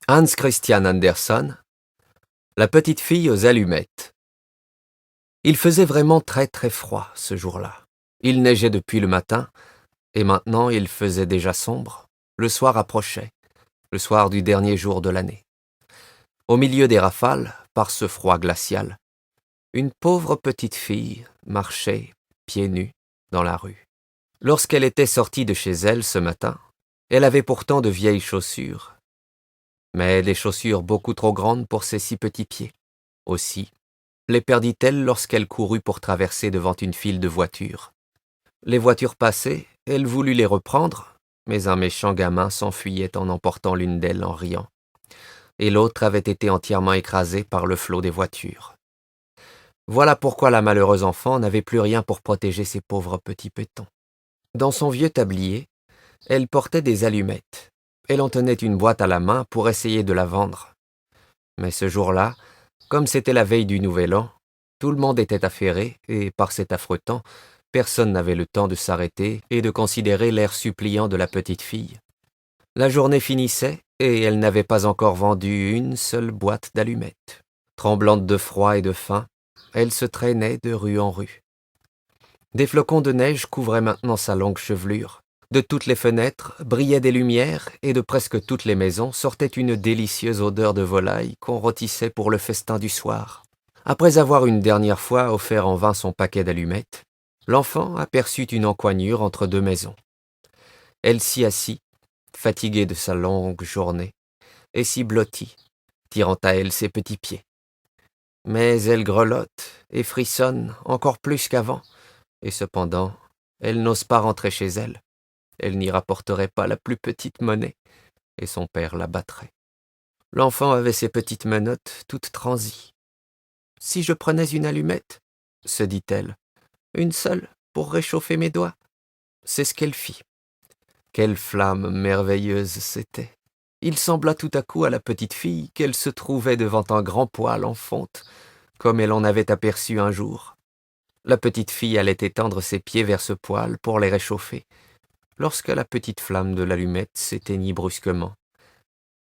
Hans Christian Andersen, La petite fille aux allumettes. Il faisait vraiment très très froid ce jour-là. Il neigeait depuis le matin, et maintenant il faisait déjà sombre. Le soir approchait, le soir du dernier jour de l'année. Au milieu des rafales, par ce froid glacial, une pauvre petite fille marchait, pieds nus, dans la rue. Lorsqu'elle était sortie de chez elle ce matin, elle avait pourtant de vieilles chaussures, mais des chaussures beaucoup trop grandes pour ses si petits pieds. Aussi, les perdit-elle lorsqu'elle courut pour traverser devant une file de voitures. Les voitures passaient, elle voulut les reprendre, mais un méchant gamin s'enfuyait en emportant l'une d'elles en riant, et l'autre avait été entièrement écrasée par le flot des voitures. Voilà pourquoi la malheureuse enfant n'avait plus rien pour protéger ses pauvres petits pétons. Dans son vieux tablier, elle portait des allumettes. Elle en tenait une boîte à la main pour essayer de la vendre. Mais ce jour-là, comme c'était la veille du Nouvel An, tout le monde était affairé et, par cet affreux temps, personne n'avait le temps de s'arrêter et de considérer l'air suppliant de la petite fille. La journée finissait et elle n'avait pas encore vendu une seule boîte d'allumettes. Tremblante de froid et de faim, elle se traînait de rue en rue. Des flocons de neige couvraient maintenant sa longue chevelure. De toutes les fenêtres brillaient des lumières et de presque toutes les maisons sortait une délicieuse odeur de volaille qu'on rôtissait pour le festin du soir. Après avoir une dernière fois offert en vain son paquet d'allumettes, l'enfant aperçut une encoignure entre deux maisons. Elle s'y assit, fatiguée de sa longue journée, et s'y blottit, tirant à elle ses petits pieds. Mais elle grelotte et frissonne encore plus qu'avant, et cependant, elle n'ose pas rentrer chez elle. Elle n'y rapporterait pas la plus petite monnaie, et son père la battrait. L'enfant avait ses petites menottes toutes transies. « Si je prenais une allumette, se dit-elle, une seule pour réchauffer mes doigts. » C'est ce qu'elle fit. Quelle flamme merveilleuse c'était. Il sembla tout à coup à la petite fille qu'elle se trouvait devant un grand poêle en fonte, comme elle en avait aperçu un jour. La petite fille allait étendre ses pieds vers ce poêle pour les réchauffer, lorsque la petite flamme de l'allumette s'éteignit brusquement,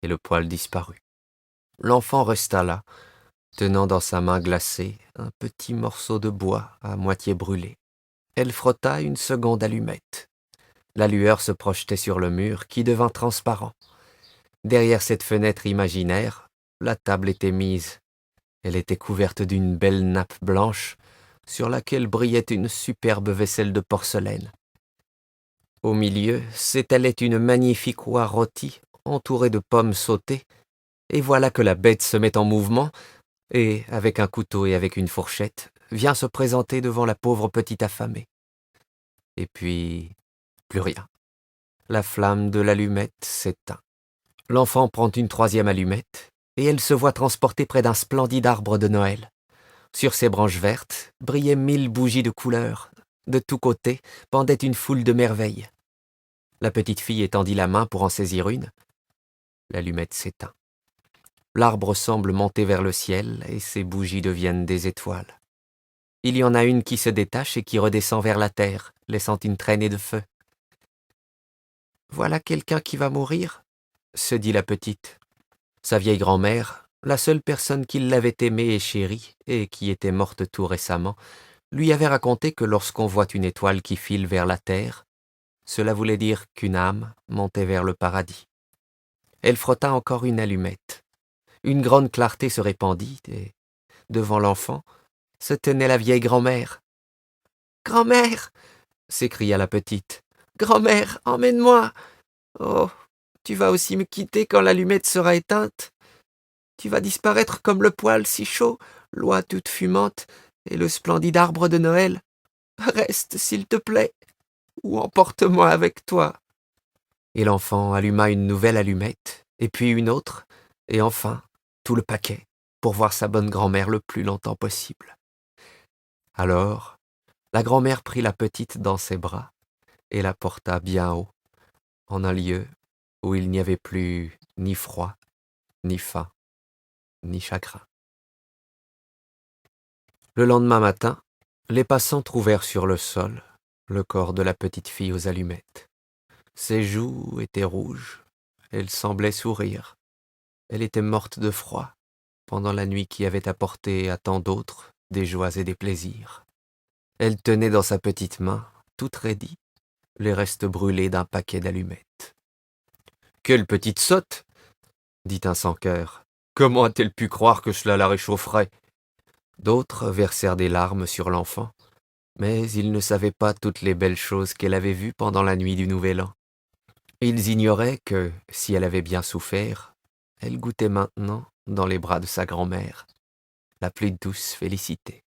et le poêle disparut. L'enfant resta là, tenant dans sa main glacée un petit morceau de bois à moitié brûlé. Elle frotta une seconde allumette. La lueur se projetait sur le mur qui devint transparent. Derrière cette fenêtre imaginaire, la table était mise. Elle était couverte d'une belle nappe blanche sur laquelle brillait une superbe vaisselle de porcelaine. Au milieu s'étalait une magnifique oie rôtie entourée de pommes sautées, et voilà que la bête se met en mouvement et, avec un couteau et avec une fourchette, vient se présenter devant la pauvre petite affamée. Et puis, plus rien. La flamme de l'allumette s'éteint. L'enfant prend une troisième allumette, et elle se voit transportée près d'un splendide arbre de Noël. Sur ses branches vertes brillaient 1000 bougies de couleurs. De tous côtés pendait une foule de merveilles. La petite fille étendit la main pour en saisir une. L'allumette s'éteint. L'arbre semble monter vers le ciel, et ses bougies deviennent des étoiles. Il y en a une qui se détache et qui redescend vers la terre, laissant une traînée de feu. « Voilà quelqu'un qui va mourir ?» se dit la petite. Sa vieille grand-mère, la seule personne qui l'avait aimée et chérie, et qui était morte tout récemment, lui avait raconté que lorsqu'on voit une étoile qui file vers la terre, cela voulait dire qu'une âme montait vers le paradis. Elle frotta encore une allumette. Une grande clarté se répandit, et, devant l'enfant, se tenait la vieille grand-mère. « Grand-mère !» s'écria la petite. « Grand-mère, emmène-moi ! Oh, tu vas aussi me quitter quand l'allumette sera éteinte. Tu vas disparaître comme le poêle si chaud, l'oie toute fumante et le splendide arbre de Noël. Reste, s'il te plaît, ou emporte-moi avec toi. » Et l'enfant alluma une nouvelle allumette, et puis une autre, et enfin tout le paquet, pour voir sa bonne grand-mère le plus longtemps possible. Alors, la grand-mère prit la petite dans ses bras et la porta bien haut, en un lieu où il n'y avait plus ni froid, ni faim, ni chagrin. Le lendemain matin, les passants trouvèrent sur le sol le corps de la petite fille aux allumettes. Ses joues étaient rouges, elle semblait sourire. Elle était morte de froid pendant la nuit qui avait apporté à tant d'autres des joies et des plaisirs. Elle tenait dans sa petite main, toute raidie, les restes brûlés d'un paquet d'allumettes. « Quelle petite sotte !» dit un sans-cœur. « Comment a-t-elle pu croire que cela la réchaufferait ?» D'autres versèrent des larmes sur l'enfant, mais ils ne savaient pas toutes les belles choses qu'elle avait vues pendant la nuit du Nouvel An. Ils ignoraient que, si elle avait bien souffert, elle goûtait maintenant, dans les bras de sa grand-mère, la plus douce félicité.